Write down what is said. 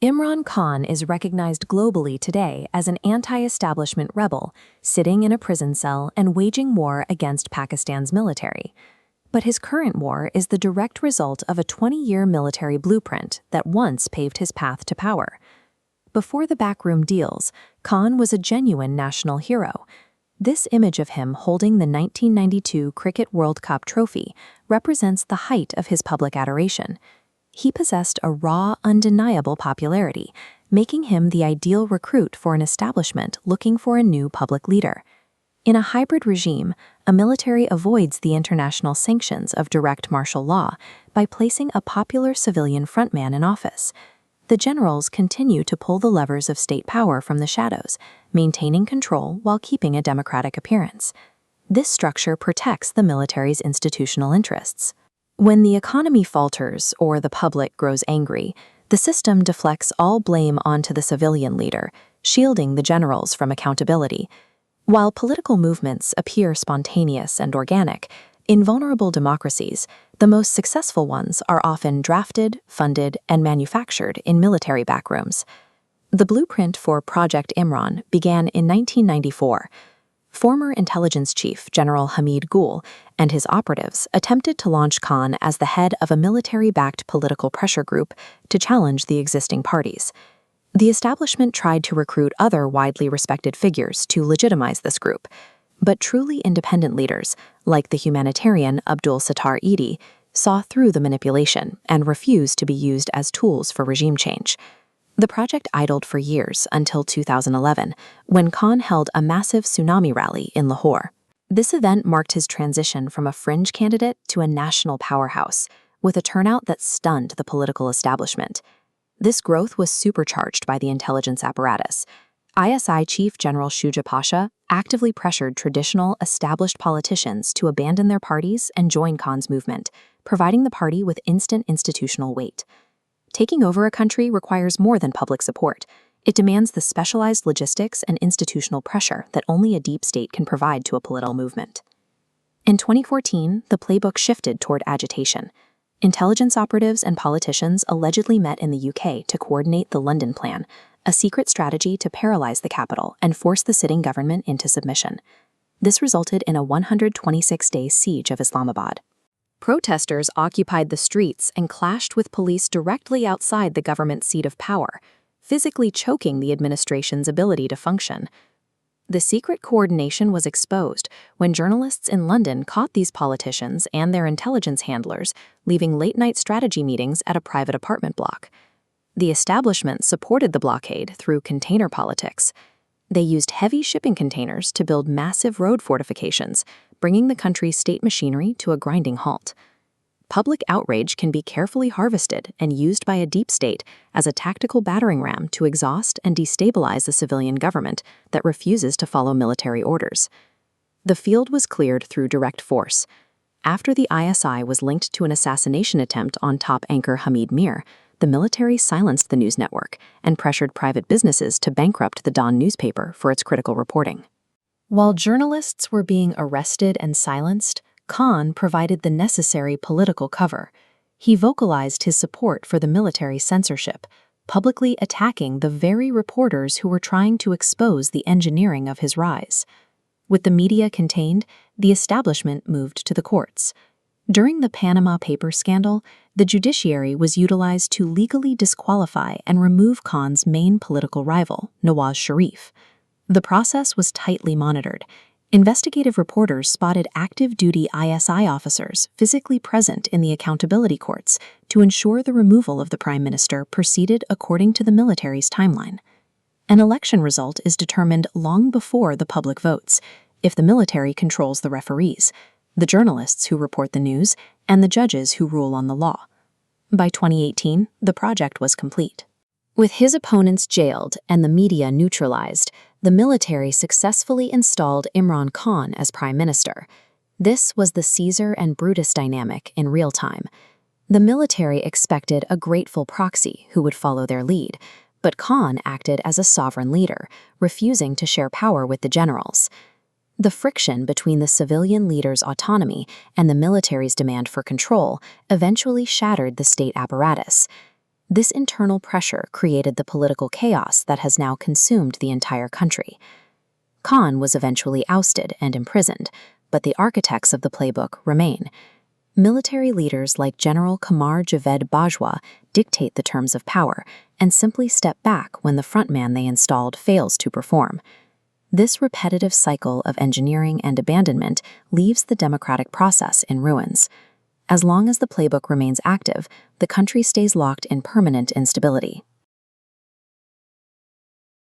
Imran Khan is recognized globally today as an anti-establishment rebel, sitting in a prison cell and waging war against Pakistan's military. But his current war is the direct result of a 20-year military blueprint that once paved his path to power. Before the backroom deals, Khan was a genuine national hero. This image of him holding the 1992 Cricket World Cup trophy represents the height of his public adoration. He possessed a raw, undeniable popularity, making him the ideal recruit for an establishment looking for a new public leader. In a hybrid regime, a military avoids the international sanctions of direct martial law by placing a popular civilian frontman in office. The generals continue to pull the levers of state power from the shadows, maintaining control while keeping a democratic appearance. This structure protects the military's institutional interests. When the economy falters or the public grows angry, the system deflects all blame onto the civilian leader, shielding the generals from accountability. While political movements appear spontaneous and organic, in vulnerable democracies, the most successful ones are often drafted, funded, and manufactured in military backrooms. The blueprint for Project Imran began in 1994. Former intelligence chief General Hamid Gul and his operatives attempted to launch Khan as the head of a military-backed political pressure group to challenge the existing parties. The establishment tried to recruit other widely respected figures to legitimize this group, but truly independent leaders, like the humanitarian Abdul Sattar Edhi, saw through the manipulation and refused to be used as tools for regime change. The project idled for years until 2011, when Khan held a massive tsunami rally in Lahore. This event marked his transition from a fringe candidate to a national powerhouse, with a turnout that stunned the political establishment. This growth was supercharged by the intelligence apparatus. ISI Chief General Shuja Pasha actively pressured traditional, established politicians to abandon their parties and join Khan's movement, providing the party with instant institutional weight. Taking over a country requires more than public support. It demands the specialized logistics and institutional pressure that only a deep state can provide to a political movement. In 2014, the playbook shifted toward agitation. Intelligence operatives and politicians allegedly met in the UK to coordinate the London Plan, a secret strategy to paralyze the capital and force the sitting government into submission. This resulted in a 126-day siege of Islamabad. Protesters occupied the streets and clashed with police directly outside the government's seat of power, physically choking the administration's ability to function. The secret coordination was exposed when journalists in London caught these politicians and their intelligence handlers leaving late-night strategy meetings at a private apartment block. The establishment supported the blockade through container politics. They used heavy shipping containers to build massive road fortifications, bringing the country's state machinery to a grinding halt. Public outrage can be carefully harvested and used by a deep state as a tactical battering ram to exhaust and destabilize the civilian government that refuses to follow military orders. The field was cleared through direct force. After the ISI was linked to an assassination attempt on top anchor Hamid Mir, the military silenced the news network and pressured private businesses to bankrupt the Dawn newspaper for its critical reporting. While journalists were being arrested and silenced, Khan provided the necessary political cover. He vocalized his support for the military censorship, publicly attacking the very reporters who were trying to expose the engineering of his rise. With the media contained, the establishment moved to the courts. During the Panama Papers scandal, the judiciary was utilized to legally disqualify and remove Khan's main political rival, Nawaz Sharif. The process was tightly monitored. Investigative reporters spotted active-duty ISI officers physically present in the accountability courts to ensure the removal of the prime minister proceeded according to the military's timeline. An election result is determined long before the public votes, if the military controls the referees, the journalists who report the news, and the judges who rule on the law. By 2018, the project was complete. With his opponents jailed and the media neutralized, the military successfully installed Imran Khan as prime minister. This was the Caesar and Brutus dynamic in real time. The military expected a grateful proxy who would follow their lead, but Khan acted as a sovereign leader, refusing to share power with the generals. The friction between the civilian leader's autonomy and the military's demand for control eventually shattered the state apparatus. This internal pressure created the political chaos that has now consumed the entire country. Khan was eventually ousted and imprisoned, but the architects of the playbook remain. Military leaders like General Qamar Javed Bajwa dictate the terms of power and simply step back when the frontman they installed fails to perform. This repetitive cycle of engineering and abandonment leaves the democratic process in ruins. As long as the playbook remains active, the country stays locked in permanent instability.